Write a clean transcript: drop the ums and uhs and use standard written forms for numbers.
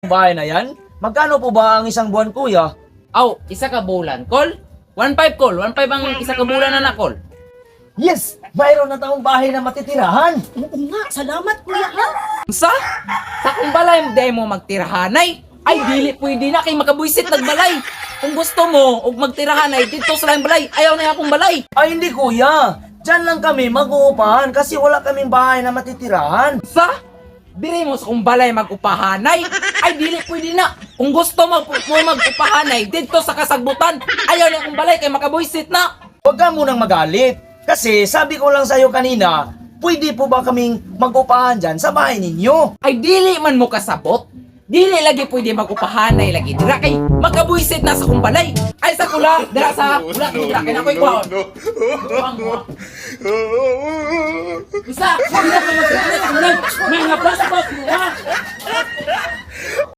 bahay na yan? Magkano po ba ang isang buwan, kuya? Aw, isa ka bulan, Kol? 1.5, Kol. 1.5 ang isa ka bulan na, Kol. Yes! Mayroon na tayong bahay na matitirahan! Oo nga, salamat kuya ha. Sa? Sa kung balay di mo magtirahanay, ay dili pwede na kay makabuysit nagbalay. Kung gusto mo og magtirahanay dito sa laing balay, ayaw na akong balay. Ay, hindi, kuya! Diyan lang kami mag-uupahan kasi wala kaming bahay na matitirahan. Sa? Diri mo sa kung balay mag-upahanay, ay dili pwede na. Kung gusto mo mag-upahanay dito sa kasagbutan, ayaw na akong balay kay makabuysit na. Huwag ka munang magalit. Kasi sabi ko lang sa'yo kanina, pwede po ba kaming mag-upahan dyan sa bahay ninyo? Ay dili man mo kasabot. Dili lagi pwede mag-upahanay lagi. Dira kay makabuysit na sa kung balay. Ay sa kula, dira sa kula, dira kay nakoy kwaon. Isa, hindi na ka mag-upahanay. May nga plastic.